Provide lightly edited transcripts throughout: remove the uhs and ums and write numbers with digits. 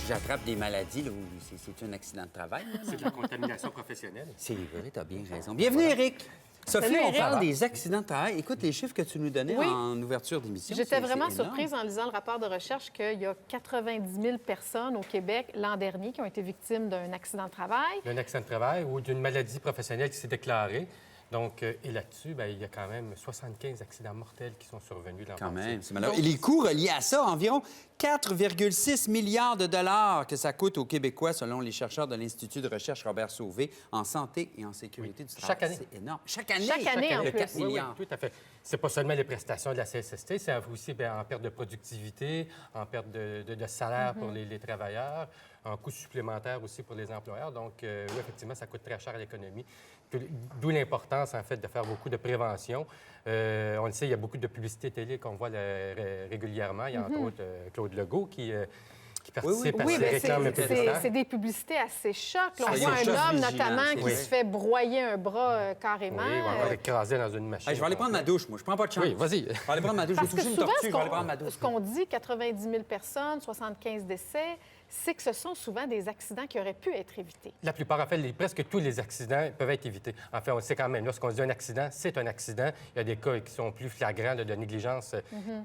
j'attrape des maladies, là, c'est un accident de travail. C'est de la contamination professionnelle. C'est vrai, t'as bien raison. Bienvenue, Éric. Sophie, Salut, on Éric. parle des accidents de travail. Écoute, les chiffres que tu nous donnais Oui. en ouverture d'émission. J'étais vraiment c'est énorme. surprise en lisant le rapport de recherche qu'il y a 90 000 personnes au Québec l'an dernier qui ont été victimes d'un accident de travail. D'un accident de travail ou d'une maladie professionnelle qui s'est déclarée. Donc, et là-dessus, bien, il y a quand même 75 accidents mortels qui sont survenus l'an Quand passé. même, c'est malheureux. Et les coûts reliés à ça, environ 4,6 milliards de dollars que ça coûte aux Québécois, selon les chercheurs de l'Institut de recherche Robert Sauvé, en santé et en sécurité du travail. Chaque année. C'est énorme. Chaque année? Chaque année, en le plus. 4 Oui, milliards. tout à fait. C'est pas seulement les prestations de la CSST, c'est aussi bien, en perte de productivité, en perte de salaire pour les travailleurs, en coûts supplémentaires aussi pour les employeurs. Donc, oui, effectivement, ça coûte très cher à l'économie. D'où l'importance, en fait, de faire beaucoup de prévention. On le sait, il y a beaucoup de publicités télé qu'on voit régulièrement. Il y a entre autres Claude Legault qui participe à Oui, ces mais réclames publicitaires. c'est des publicités assez chocs. Là, on Ah, voit c'est un choc homme, vigilant, notamment, c'est qui vrai. se fait broyer un bras carrément. Oui, ou encore écrasé dans une machine. Hey, je vais aller prendre ma douche, moi. Je prends pas de chance. Oui, vas-y. Je vais aller prendre ma douche. Parce J'ai que touché une souvent, tortue, je vais aller prendre ma douche. ce qu'on dit, 90 000 personnes, 75 décès, c'est que ce sont souvent des accidents qui auraient pu être évités. La plupart, en fait, presque tous les accidents peuvent être évités. En fait, on sait quand même, lorsqu'on dit un accident, c'est un accident. Il y a des cas qui sont plus flagrants de négligence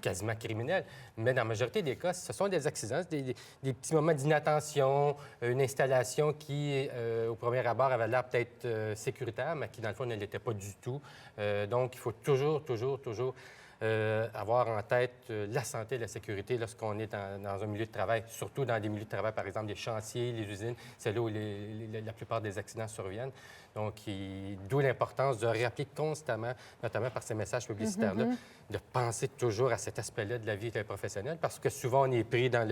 quasiment criminelle. Mais dans la majorité des cas, ce sont des accidents, des petits moments d'inattention, une installation qui, au premier abord, avait l'air peut-être sécuritaire, mais qui, dans le fond, ne l'était pas du tout. Donc, il faut toujours avoir en tête la santé et la sécurité lorsqu'on est dans un milieu de travail, surtout dans des milieux de travail, par exemple, des chantiers, les usines, c'est là où la plupart des accidents surviennent. Donc, d'où l'importance de rappeler constamment, notamment par ces messages publicitaires-là, de penser toujours à cet aspect-là de la vie professionnelle, parce que souvent, on est pris dans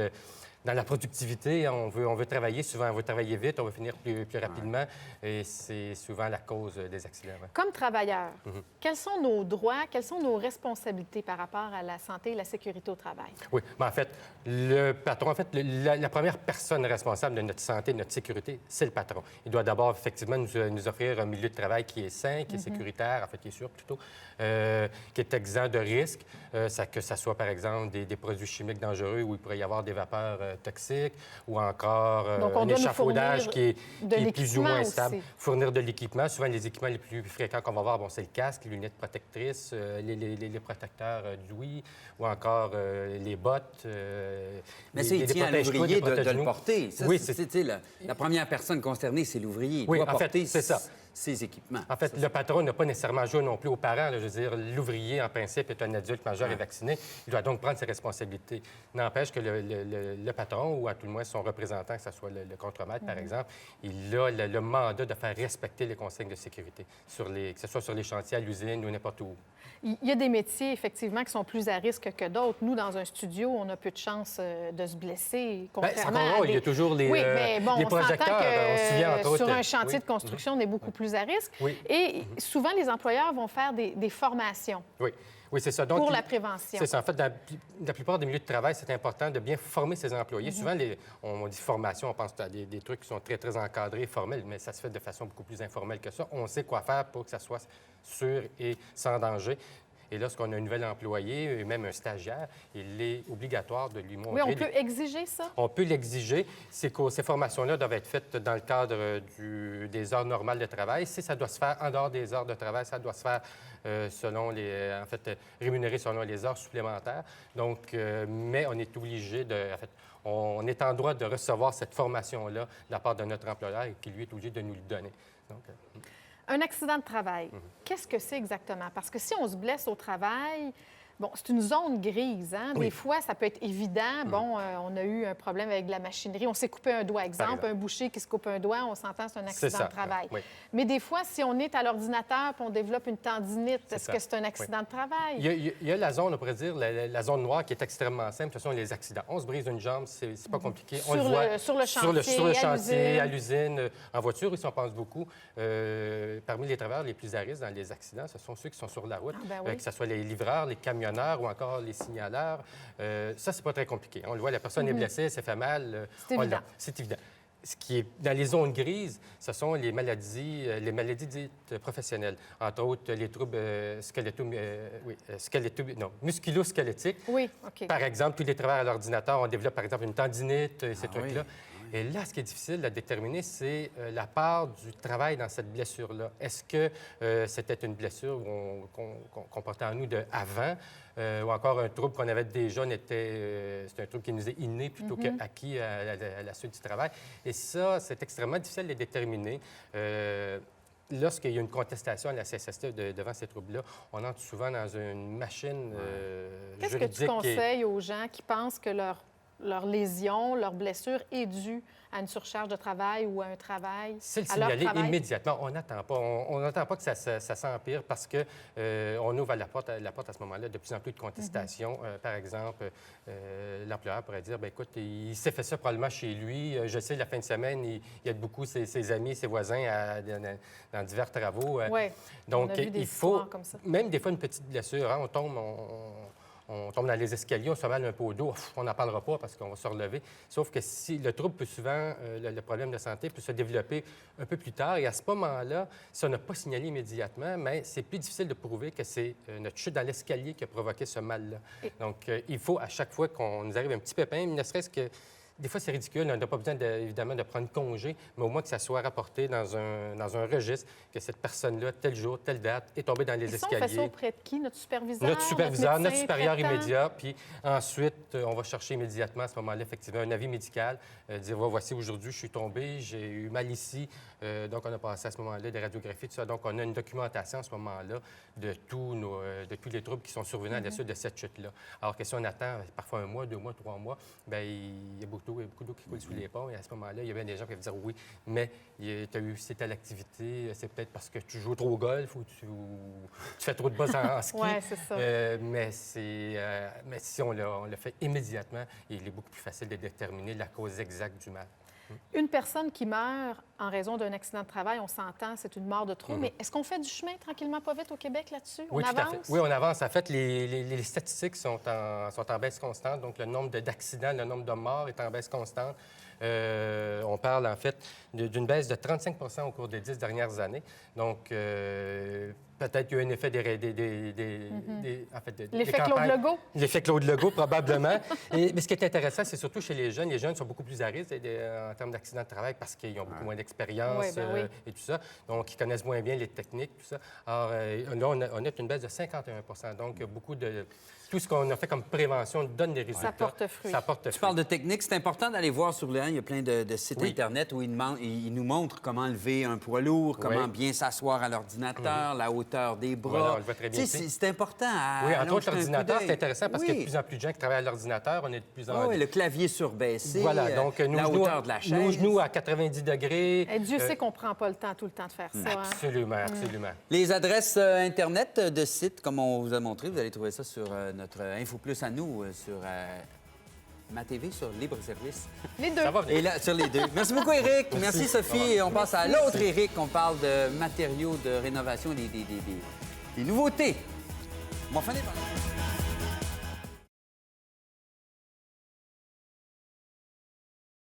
la productivité, on veut travailler, souvent on veut travailler vite, on veut finir plus rapidement, et c'est souvent la cause des accidents. Ouais. Comme travailleurs, quels sont nos droits, quelles sont nos responsabilités par rapport à la santé et la sécurité au travail? Oui, mais en fait, le patron, la première personne responsable de notre santé, de notre sécurité, c'est le patron. Il doit d'abord, effectivement, nous offrir un milieu de travail qui est sain, qui est sécuritaire, en fait, qui est sûr plutôt, qui est exempt de risques, que ça soit, par exemple, des produits chimiques dangereux où il pourrait y avoir des vapeurs toxiques ou encore Donc, on un doit nous échafaudage fournir qui est plus ou l'équipement moins aussi. stable. Fournir de l'équipement. Souvent, les équipements les plus fréquents qu'on va voir, bon, c'est le casque, les lunettes protectrices, les protecteurs d'ouïe ou encore les bottes. Mais ça, il tient à protège-coudes, l'ouvrier des de le protège-genoux. porter. Ça, Oui, c'est la première personne concernée, c'est l'ouvrier. Il Oui, doit en fait, porter c'est ça. ses équipements. En fait, le patron n'a pas nécessairement joué non plus aux parents. Là. Je veux dire, l'ouvrier, en principe, est un adulte majeur et vacciné. Il doit donc prendre ses responsabilités. N'empêche que le patron, ou à tout le moins son représentant, que ce soit le contremaître, par exemple, il a le mandat de faire respecter les consignes de sécurité, que ce soit sur les chantiers, à l'usine ou n'importe où. Il y a des métiers, effectivement, qui sont plus à risque que d'autres. Nous, dans un studio, on a peu de chances de se blesser, contrairement c'est encore à il y a toujours les, Oui, mais bon, les on s'entend projecteurs. On se souvient, entre que autres, sur un chantier oui. de construction, on est beaucoup plus à risque. Oui. Et souvent, les employeurs vont faire des formations Oui, c'est ça. Donc, pour la prévention. C'est ça. En fait, dans la plupart des milieux de travail, c'est important de bien former ses employés. Souvent, on dit formation, on pense à des trucs qui sont très, très encadrés, formels, mais ça se fait de façon beaucoup plus informelle que ça. On sait quoi faire pour que ça soit sûr et sans danger. Et lorsqu'on a un nouvel employé, et même un stagiaire, il est obligatoire de lui montrer... Oui, on peut exiger ça? On peut l'exiger. Ces formations-là doivent être faites dans le cadre des heures normales de travail. Si ça doit se faire en dehors des heures de travail, ça doit se faire rémunéré selon les heures supplémentaires. Donc, mais on est obligé on est en droit de recevoir cette formation-là de la part de notre employeur et qui, lui, est obligé de nous le donner. Donc, Un accident de travail, qu'est-ce que c'est exactement? Parce que si on se blesse au travail, bon, c'est une zone grise. Hein? Oui. Des fois, ça peut être évident. Bon, on a eu un problème avec de la machinerie. On s'est coupé un doigt, exemple. Un boucher qui se coupe un doigt, on s'entend, c'est un accident de travail. Oui. Mais des fois, si on est à l'ordinateur et on développe une tendinite, est-ce ça. que c'est un accident de travail? Il y a la zone, on pourrait dire, la zone noire qui est extrêmement simple. Ce sont les accidents. On se brise une jambe, c'est pas compliqué. On le voit sur le chantier, sur le à chantier, à l'usine. l'usine, en voiture, ici, on pense beaucoup. Parmi les travailleurs les plus à risque dans les accidents, ce sont ceux qui sont sur la route, que ce soit les livreurs, les camionneurs ou encore les signaleurs. Ça, c'est pas très compliqué. On le voit, la personne est blessée, elle s'est fait mal. C'est évident. C'est évident. ce qui est dans les zones grises, ce sont les maladies dites professionnelles, entre autres les troubles musculo-squelettiques. Oui, OK. Par exemple, tous les travailleurs à l'ordinateur, on développe par exemple une tendinite, ces trucs-là. Oui. Et là, ce qui est difficile à déterminer, c'est la part du travail dans cette blessure-là. Est-ce que c'était une blessure qu'on portait en nous de avant, ou encore un trouble qu'on avait déjà, c'est un trouble qui nous est inné plutôt qu'acquis à la suite du travail. Et ça, c'est extrêmement difficile de déterminer. Lorsqu'il y a une contestation à la CSST devant ces troubles-là, on entre souvent dans une machine Qu'est-ce juridique. que tu conseilles aux gens qui pensent que leur lésion, leur blessure est due à une surcharge de travail ou à un travail? C'est le à leur signaler travail? immédiatement. On n'attend pas. On n'attend pas que ça s'empire parce que on ouvre la porte à ce moment-là de plus en plus de contestations. Par exemple, l'employeur pourrait dire, bien, écoute, il s'est fait ça probablement chez lui. Je sais, la fin de semaine, il y a beaucoup ses amis, ses voisins dans divers travaux. Oui, donc, on a vu des il faut, histoires comme ça. même des fois, une petite blessure, hein, on tombe dans les escaliers, on se mal un peu au dos, on n'en parlera pas parce qu'on va se relever. Sauf que si le trouble peut souvent, le problème de santé peut se développer un peu plus tard. Et à ce moment-là, si on n'a pas signalé immédiatement, mais c'est plus difficile de prouver que c'est notre chute dans l'escalier qui a provoqué ce mal-là. Donc, il faut à chaque fois qu'on nous arrive un petit pépin, ne serait-ce que... Des fois, c'est ridicule. On n'a pas besoin, évidemment, de prendre congé, mais au moins que ça soit rapporté dans un registre que cette personne-là, tel jour, telle date, est tombée dans les escaliers. On fait ça auprès de qui? Notre superviseur? Notre superviseur, notre médecin supérieur traitant? immédiat. Puis ensuite, on va chercher immédiatement à ce moment-là, effectivement, un avis médical. Dire, voici, aujourd'hui, je suis tombé, j'ai eu mal ici. Donc, on a passé à ce moment-là des radiographies, tout ça. Donc, on a une documentation à ce moment-là de tous les troubles qui sont survenus à la suite de cette chute-là. Alors que si on attend parfois 1 mois, 2 mois, 3 mois, bien, il y a beaucoup d'eau qui coule sous les ponts. Et à ce moment-là, il y avait des gens qui allaient dire oui, mais tu as eu aussi telle activité, c'est peut-être parce que tu joues trop au golf ou tu fais trop de buzz en ski. Oui, c'est ça. Mais si on le fait immédiatement, il est beaucoup plus facile de déterminer la cause exacte du mal. Une personne qui meurt en raison d'un accident de travail, on s'entend, c'est une mort de trop, mais est-ce qu'on fait du chemin tranquillement pas vite au Québec là-dessus? Oui, on tout à avance? fait. Oui, on avance. En fait, les statistiques sont en baisse constante. Donc, le nombre d'accidents, le nombre de morts est en baisse constante. On parle, en fait, d'une baisse de 35 au cours des 10 dernières années. Donc, peut-être qu'il y a eu un effet L'effet Claude Legault? L'effet Claude Legault, probablement. Mais ce qui est intéressant, c'est surtout chez les jeunes. Les jeunes sont beaucoup plus à risque en termes d'accidents de travail parce qu'ils ont beaucoup moins d'expérience et tout ça. Donc, ils connaissent moins bien les techniques, tout ça. Alors, là, on a une baisse de 51 Donc, beaucoup de... Tout ce qu'on a fait comme prévention donne des résultats. Ça porte fruit. Ça porte fruit. Tu parles de technique. C'est important d'aller voir sur le 1. Il y a plein de sites Internet où ils nous montrent comment lever un poids lourd, comment bien s'asseoir à l'ordinateur, la hauteur des bras. Voilà, on le voit très bien ici. C'est important à Oui, entre autres, jeter un coup l'ordinateur, d'œil. c'est intéressant parce qu'il y a de plus en plus de gens qui travaillent à l'ordinateur. On est de plus en Oui, le clavier surbaissé, Voilà, donc la hauteur de la chaise. nos genoux à 90 degrés. Et Dieu sait qu'on ne prend pas le temps tout le temps de faire ça. hein. Absolument, absolument. Les adresses Internet de sites, comme on vous a montré, vous allez trouver ça sur notre Info Plus à nous, sur ma TV, sur Libre Service. Les deux. Ça va venir. Et là, sur les deux. Merci beaucoup, Éric. Merci, Sophie. Et on passe à l'autre Éric. On parle de matériaux de rénovation, des nouveautés. On va finir par...